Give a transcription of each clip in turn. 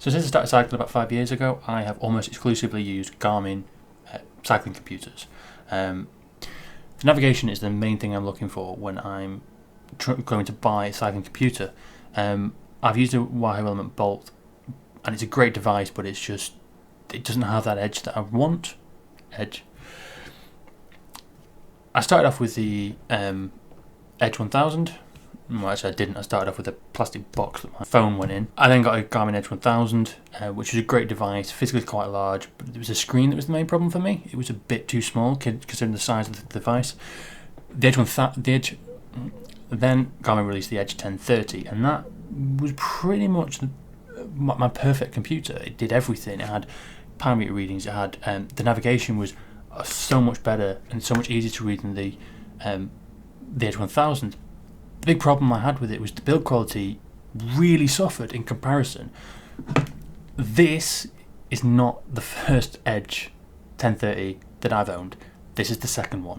So since I started cycling about 5 years ago, I have almost exclusively used Garmin cycling computers. The navigation is the main thing I'm looking for when I'm going to buy a cycling computer. I've used a Wahoo Element Bolt, and it's a great device, but it doesn't have that edge that I want. I started off with the Edge 1000. Well, actually, I didn't. I started off with a plastic box that my phone went in. I then got a Garmin Edge 1000, which was a great device, physically quite large, but it was a screen that was the main problem for me. It was a bit too small considering the size of the device. Then Garmin released the Edge 1030, and that was pretty much my perfect computer. It did everything. It had power meter readings. It had the navigation was so much better and so much easier to read than the Edge 1000. The big problem I had with it was the build quality really suffered in comparison. This is not the first Edge 1030 that I've owned. This is the second one.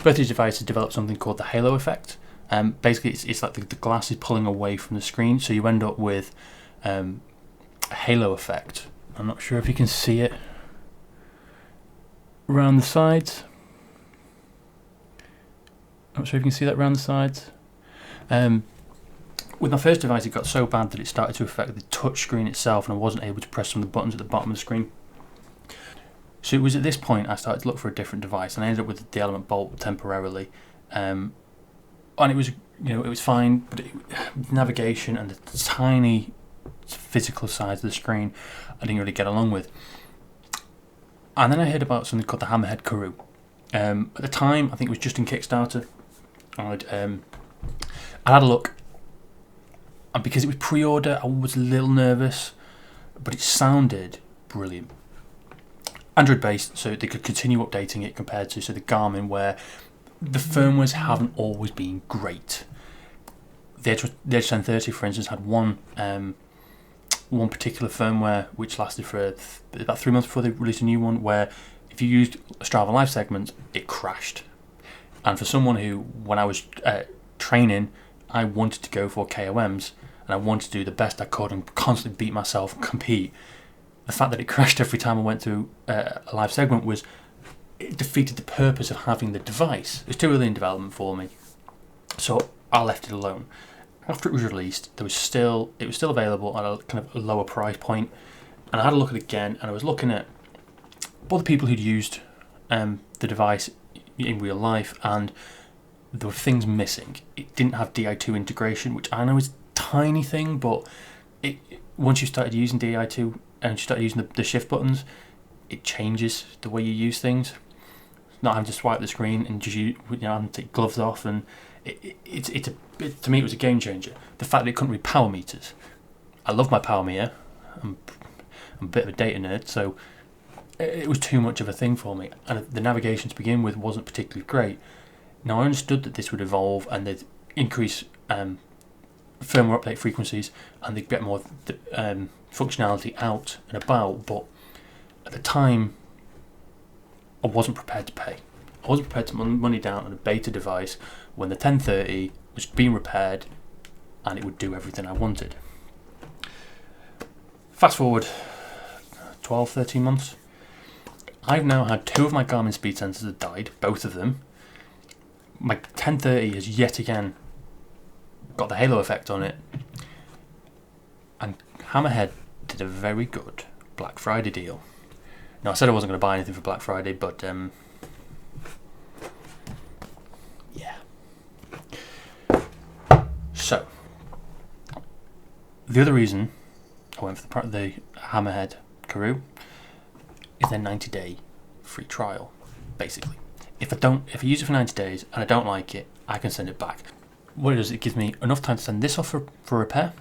Both these devices developed something called the halo effect. Basically, it's like the glass is pulling away from the screen, so you end up with a halo effect. I'm not sure if you can see it around the sides. I'm not sure if you can see that around the sides. With my first device, it got so bad that it started to affect the touch screen itself, and I wasn't able to press some of the buttons at the bottom of the screen. So it was at this point I started to look for a different device, and I ended up with the Element Bolt temporarily. And it was, it was fine, but navigation and the tiny physical size of the screen, I didn't really get along with. And then I heard about something called the Hammerhead Karoo. At the time, I think it was just in Kickstarter. I had a look, and because it was pre-order, I was a little nervous, but it sounded brilliant. Android based, so they could continue updating it compared to the Garmin, where the firmwares haven't always been great. The Edge 1030, for instance, had one particular firmware which lasted for about 3 months before they released a new one, where if you used Strava Live segments, it crashed. And for someone who, when I was training, I wanted to go for KOMs, and I wanted to do the best I could and constantly beat myself and compete, the fact that it crashed every time I went through a live segment it defeated the purpose of having the device. It was too early in development for me, so I left it alone. After it was released, it was still available at a kind of a lower price point, and I had a look at it again, and I was looking at all the people who'd used the device in real life, and there were things missing. It didn't have Di2 integration, which I know is a tiny thing, but once you started using Di2 and you started using the shift buttons, it changes the way you use things. Not having to swipe the screen and just having to take gloves off, and to me it was a game changer. The fact that it couldn't read power meters. I love my power meter. I'm a bit of a data nerd, so it was too much of a thing for me, and the navigation to begin with wasn't particularly great. Now I understood that this would evolve and they'd increase firmware update frequencies and they'd get more functionality out and about, but at the time I wasn't prepared to pay. I wasn't prepared to put money down on a beta device when the 1030 was being repaired and it would do everything I wanted. Fast forward 12, 13 months. I've now had 2 of my Garmin speed sensors have died, both of them. My 1030 has yet again got the halo effect on it. And Hammerhead did a very good Black Friday deal. Now I said I wasn't going to buy anything for Black Friday, but yeah. So, the other reason I went for the Hammerhead Karoo is their 90-day free trial, basically. If I use it for 90 days and I don't like it, I can send it back. What it does, it gives me enough time to send this off for repair,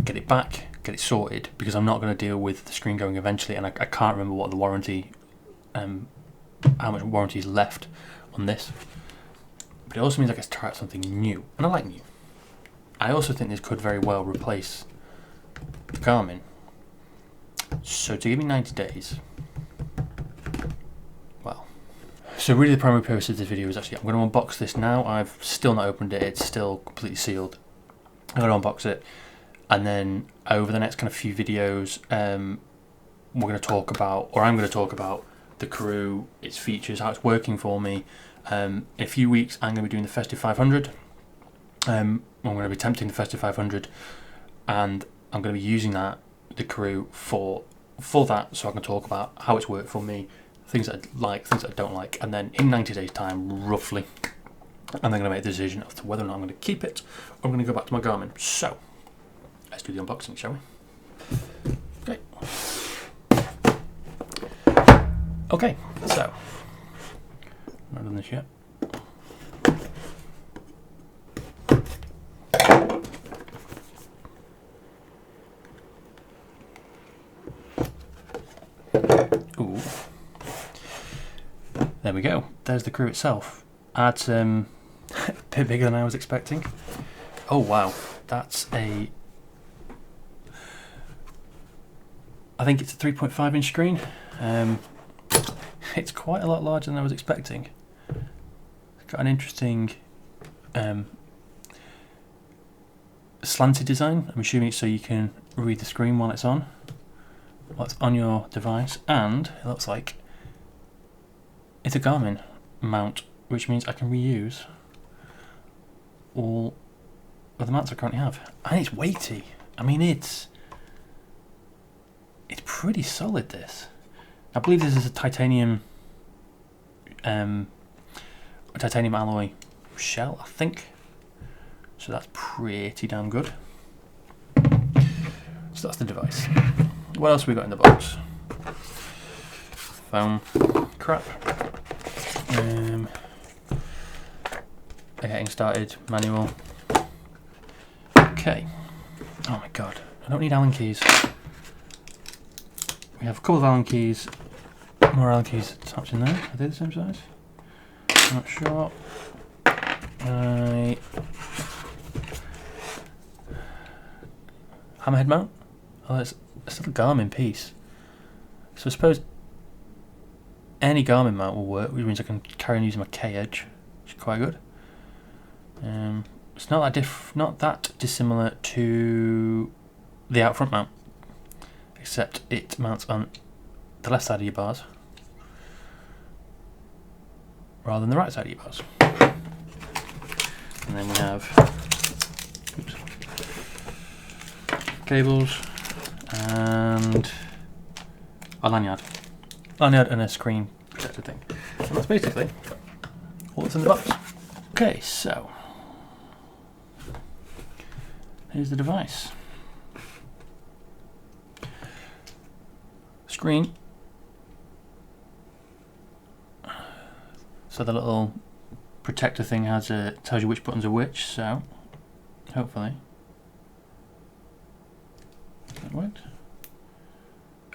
get it back, get it sorted, because I'm not going to deal with the screen going eventually, and I can't remember what the warranty, how much warranty is left on this. But it also means I get to try out something new, and I like new. I also think this could very well replace the Garmin. So to give me 90 days, so really the primary purpose of this video is actually, I'm going to unbox this now. I've still not opened it, it's still completely sealed. I'm going to unbox it and then over the next kind of few videos, we're going to talk about, or I'm going to talk about the Karoo, its features, how it's working for me. In a few weeks, I'm going to be doing the Festive 500. I'm going to be attempting the Festive 500, and I'm going to be using the Karoo for that, so I can talk about how it's worked for me, things that I like, things that I don't like, and then in 90 days' time, roughly, I'm then going to make a decision as to whether or not I'm going to keep it, or I'm going to go back to my Garmin. So, let's do the unboxing, shall we? Okay. Okay, so, I've not done this yet. Ooh. There we go. There's the Karoo itself. That's a bit bigger than I was expecting. Oh wow, that's I think it's a 3.5 inch screen. It's quite a lot larger than I was expecting. It's got an interesting slanted design. I'm assuming it's so you can read the screen while it's on your device, and it looks like it's a Garmin mount, which means I can reuse all of the mounts I currently have. And it's weighty. I mean, it's pretty solid, this. I believe this is a titanium alloy shell, I think. So that's pretty damn good. So that's the device. What else have we got in the box? Foam crap. Getting started, manual. Okay. Oh my god, I don't need Allen keys. We have a couple of Allen keys, more Allen keys attached in there. Are they the same size? I'm not sure. Hammerhead mount. Oh, it's a little Garmin piece. So I suppose any Garmin mount will work, which means I can carry on using my K-edge, which is quite good. It's not that dissimilar to the out front mount, except it mounts on the left side of your bars rather than the right side of your bars. And then we have cables and a lanyard and a screen protector thing. And that's basically all that's in the box. Okay, so here's the device. Screen. So the little protector thing tells you which buttons are which, so hopefully that worked.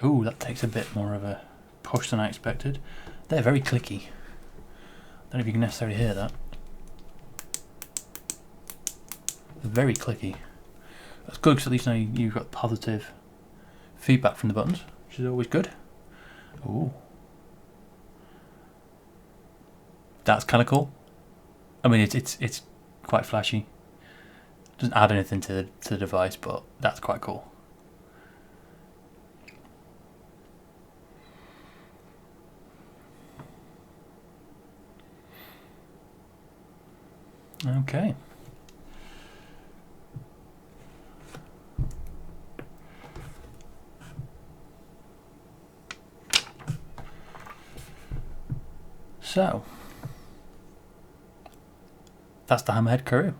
Ooh, that takes a bit more of a push than I expected. They're very clicky. Don't know if you can necessarily hear that. They're very clicky. That's good, because at least now you've got positive feedback from the buttons, which is always good. Ooh. That's kind of cool. I mean, it's quite flashy. Doesn't add anything to the device, but that's quite cool. Okay. So that's the Hammerhead Karoo.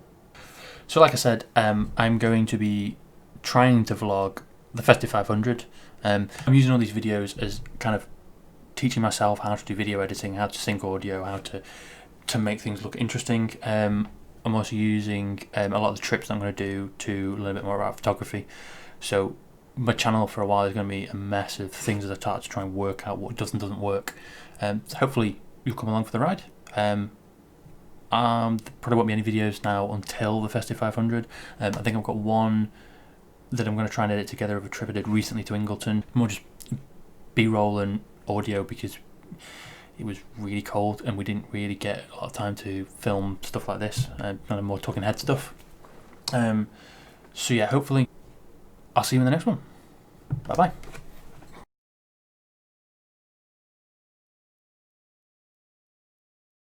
So like I said, I'm going to be trying to vlog the Festive 500. I'm using all these videos as kind of teaching myself how to do video editing, how to sync audio, how to make things look interesting. I'm also using a lot of the trips that I'm going to do to learn a bit more about photography. So my channel for a while is going to be a mess of things as I start to try and work out what does and doesn't work. So hopefully you'll come along for the ride. There probably won't be any videos now until the Festive 500. I think I've got one that I'm going to try and edit together of a trip I did recently to Ingleton. More just B-roll and audio because it was really cold and we didn't really get a lot of time to film stuff like this. Kind of more talking head stuff. So yeah, hopefully I'll see you in the next one. Bye bye.